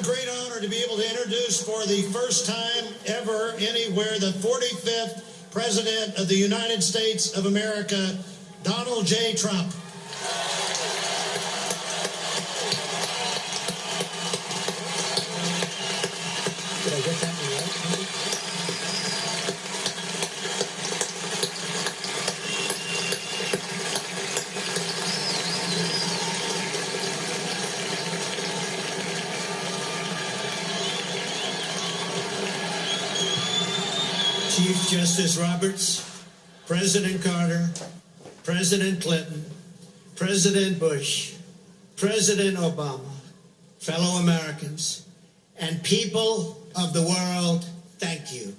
great honor to be able to introduce for the first time ever anywhere the 45th President of the United States of America, Donald J. Trump. Did I get that one right? Chief Justice Roberts, President Carter, President Clinton, President Bush, President Obama, fellow Americans, and people of the world, thank you.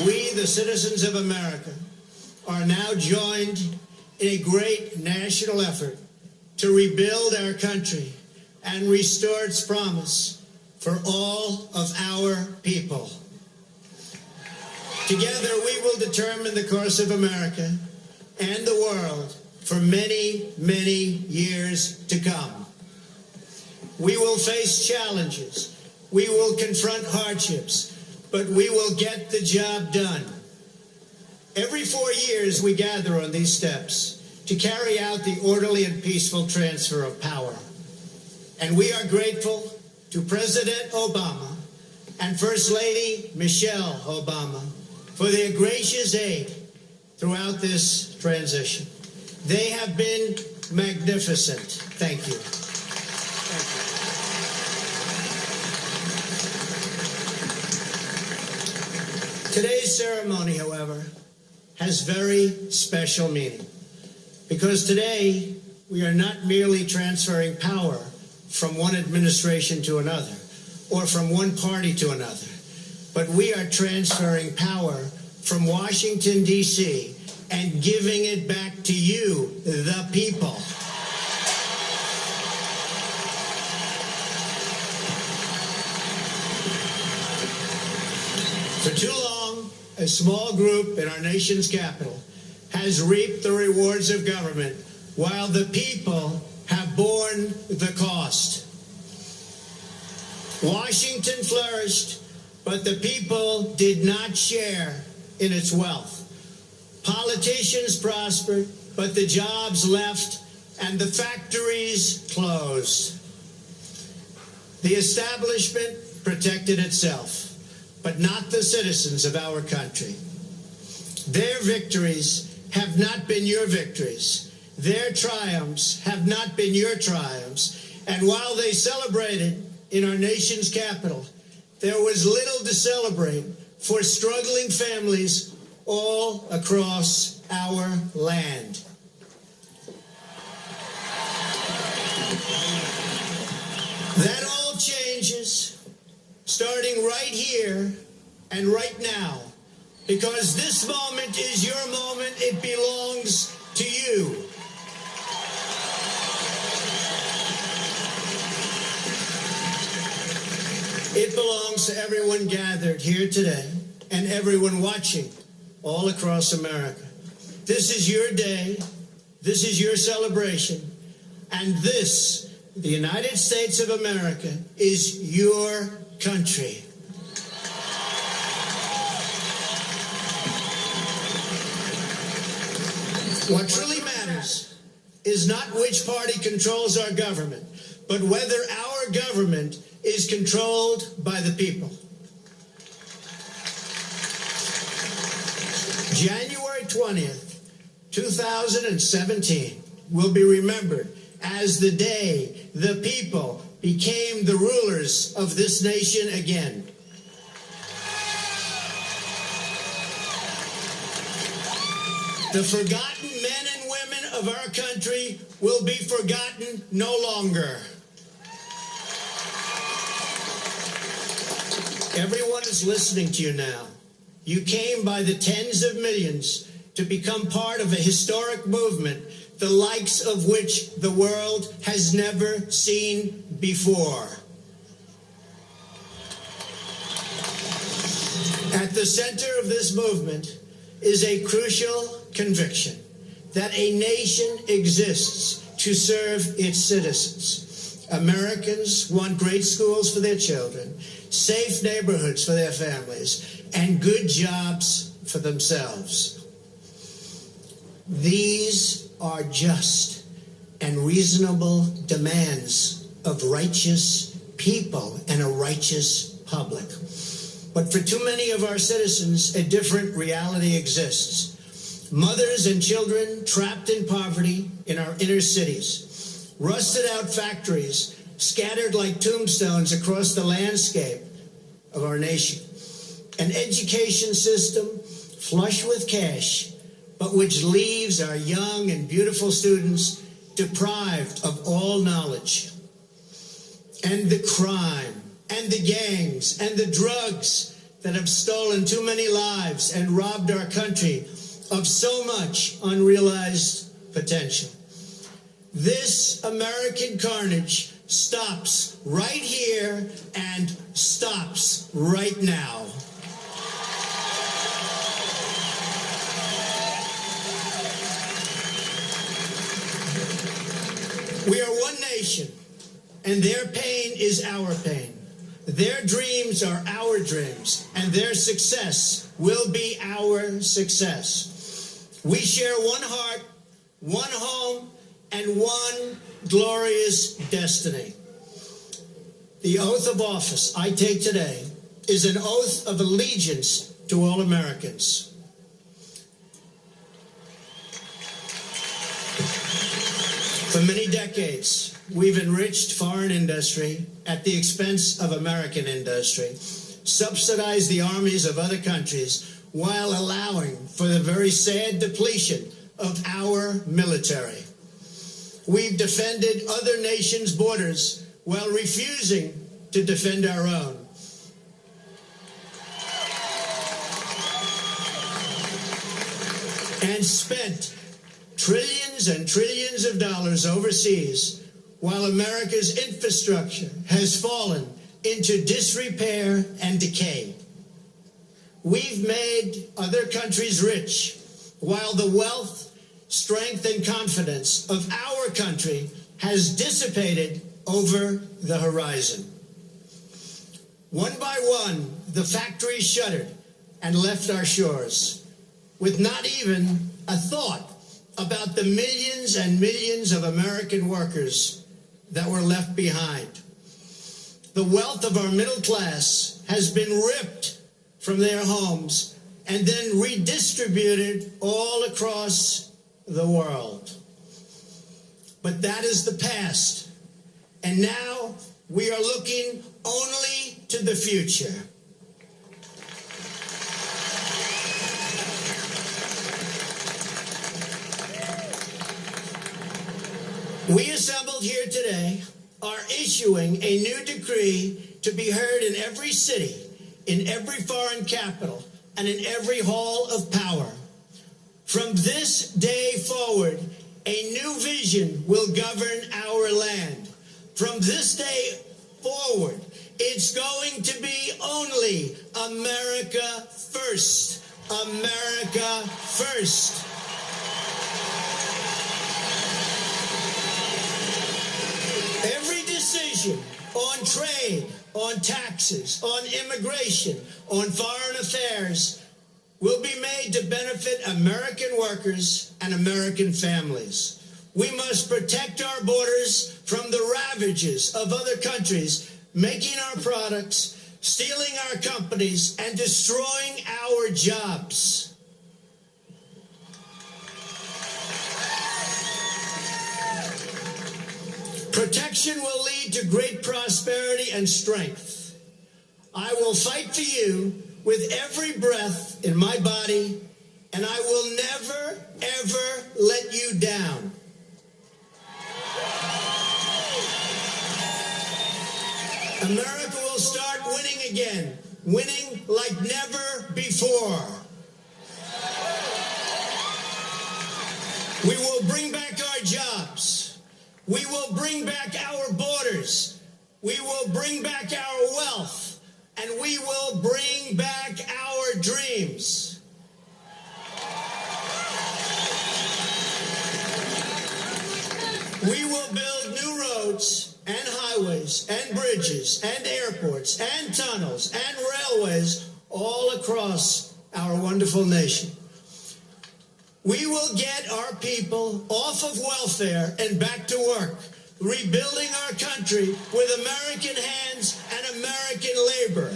We, the citizens of America, are now joined in a great national effort to rebuild our country and restore its promise for all of our people. Together, we will determine the course of America and the world for many, many years to come. We will face challenges. We will confront hardships, but we will get the job done. Every 4 years, we gather on these steps to carry out the orderly and peaceful transfer of power. And we are grateful to President Obama and First Lady Michelle Obama for their gracious aid throughout this transition. They have been magnificent. Thank you. Today's ceremony, however, has very special meaning because today we are not merely transferring power from one administration to another or from one party to another, but we are transferring power from Washington, D.C. and giving it back to you, the people. For too long, a small group in our nation's capital has reaped the rewards of government while the people have borne the cost. Washington flourished, but the people did not share in its wealth. Politicians prospered, but the jobs left and the factories closed. The establishment protected itself, but not the citizens of our country. Their victories have not been your victories. Their triumphs have not been your triumphs. And while they celebrated in our nation's capital, there was little to celebrate for struggling families all across our land. That all changes starting right here and right now, because this moment is your moment. It belongs to you. It belongs to everyone gathered here today and everyone watching all across America. This is your day. This is your celebration. And this, the United States of America, is your country. What truly matters is not which party controls our government, but whether our government is controlled by the people. January 20th, 2017 will be remembered as the day the people became the rulers of this nation again. The forgotten men and women of our country will be forgotten no longer. Everyone is listening to you now. You came by the tens of millions to become part of a historic movement, the likes of which the world has never seen before. At the center of this movement is a crucial conviction that a nation exists to serve its citizens. Americans want great schools for their children, safe neighborhoods for their families, and good jobs for themselves. These are just and reasonable demands of righteous people and a righteous public. But for too many of our citizens, a different reality exists. Mothers and children trapped in poverty in our inner cities, rusted out factories scattered like tombstones across the landscape of our nation, an education system flush with cash, but which leaves our young and beautiful students deprived of all knowledge. And the crime, and the gangs, and the drugs that have stolen too many lives and robbed our country of so much unrealized potential. This American carnage stops right here and stops right now. We are one nation, and their pain is our pain. Their dreams are our dreams, and their success will be our success. We share one heart, one home, and one glorious destiny. The oath of office I take today is an oath of allegiance to all Americans. For many decades, we've enriched foreign industry at the expense of American industry, subsidized the armies of other countries while allowing for the very sad depletion of our military. We've defended other nations' borders while refusing to defend our own. And spent trillions and trillions of dollars overseas while America's infrastructure has fallen into disrepair and decay. We've made other countries rich while the wealth, strength, and confidence of our country has dissipated over the horizon. One by one, the factories shuttered and left our shores with not even a thought about the millions and millions of American workers that were left behind. The wealth of our middle class has been ripped from their homes and then redistributed all across the world. But that is the past, and now we are looking only to the future. We assembled here today are issuing a new decree to be heard in every city, in every foreign capital, and in every hall of power. From this day forward, a new vision will govern our land. From this day forward, it's going to be only America first. America first. Every decision on trade, on taxes, on immigration, on foreign affairs will be made to benefit American workers and American families. We must protect our borders from the ravages of other countries, making our products, stealing our companies, and destroying our jobs. Protection will lead to great prosperity and strength. I will fight for you with every breath in my body, and I will never, ever let you down. America will start winning again, winning like never before. We will bring back our jobs. We will bring back our borders. We will bring back our wealth. And we will bring back our dreams. We will build new roads and highways and bridges and airports and tunnels and railways all across our wonderful nation. We will get our people off of welfare and back to work, rebuilding our country with American hands and American labor.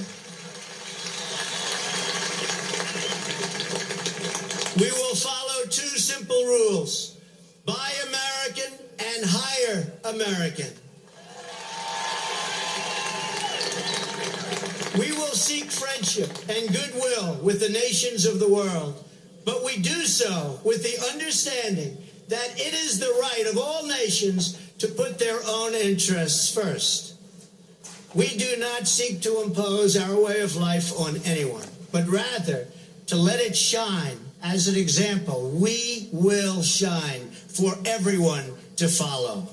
We will follow two simple rules: buy American and hire American. We will seek friendship and goodwill with the nations of the world, but we do so with the understanding that it is the right of all nations to put their own interests first. We do not seek to impose our way of life on anyone, but rather to let it shine as an example. We will shine for everyone to follow.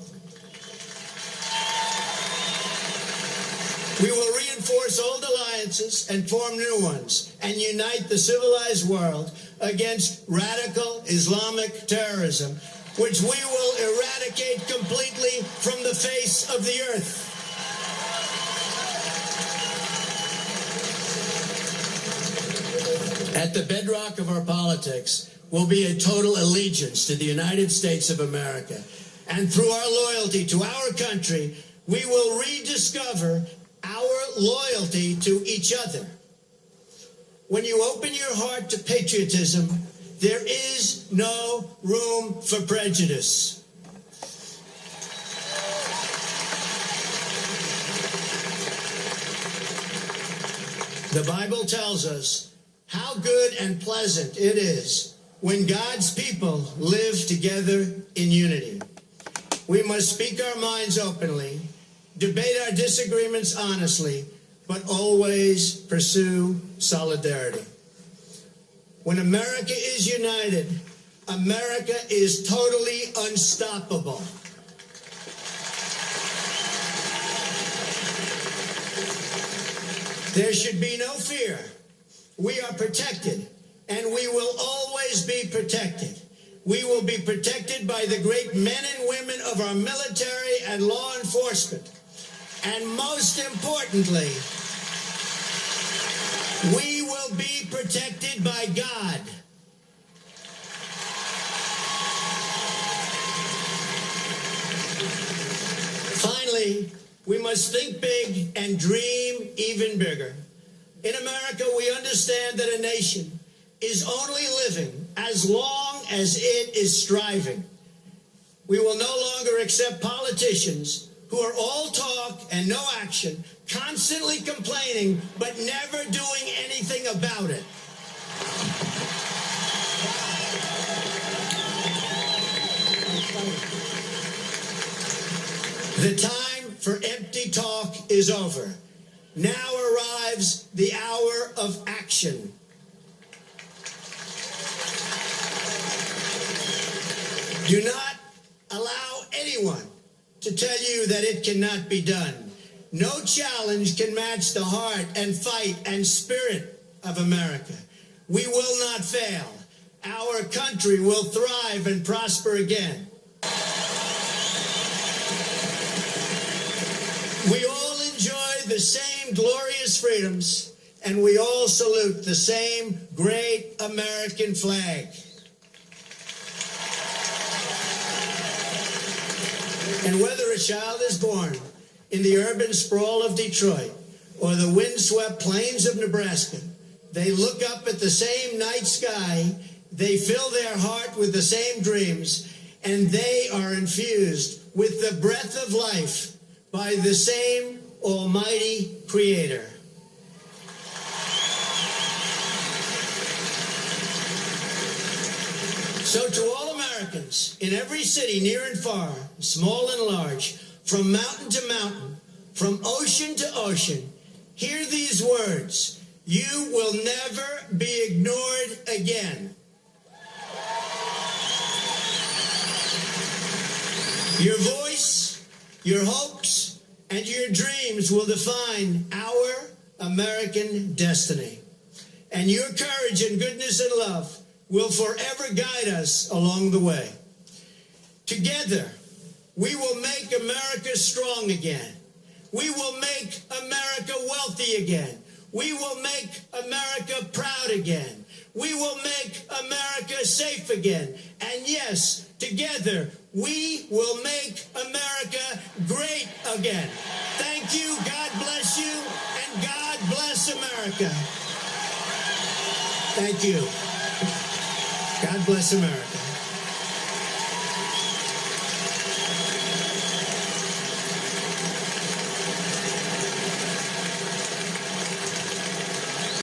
We will reinforce old alliances and form new ones and unite the civilized world against radical Islamic terrorism, which we will eradicate completely from the face of the earth. At the bedrock of our politics will be a total allegiance to the United States of America. And through our loyalty to our country, we will rediscover our loyalty to each other. When you open your heart to patriotism, there is no room for prejudice. The Bible tells us how good and pleasant it is when God's people live together in unity. We must speak our minds openly, debate our disagreements honestly, but always pursue solidarity. When America is united, America is totally unstoppable. There should be no fear. We are protected, and we will always be protected. We will be protected by the great men and women of our military and law enforcement. And most importantly, we will be protected by God. Finally, we must think big and dream even bigger. In America, we understand that a nation is only living as long as it is striving. We will no longer accept politicians who are all talk and no action, constantly complaining, but never doing anything about it. The time for empty talk is over. Now arrives the hour of action. Do not allow anyone to tell you that it cannot be done. No challenge can match the heart and fight and spirit of America. We will not fail. Our country will thrive and prosper again. We all enjoy the same glorious freedoms, and we all salute the same great American flag. And whether a child is born in the urban sprawl of Detroit or the windswept plains of Nebraska, they look up at the same night sky, they fill their heart with the same dreams, and they are infused with the breath of life by the same Almighty Creator. So to all Americans in every city, near and far, small and large, from mountain to mountain, from ocean to ocean, hear these words: you will never be ignored again. Your voice, your hopes, and your dreams will define our American destiny. And your courage and goodness and love will forever guide us along the way. Together, We will make America strong again. We will make America wealthy again. We will make America proud again. We will make America safe again. And yes, together, we will make America great again. Thank you, God bless you, and God bless America. Thank you. God bless America.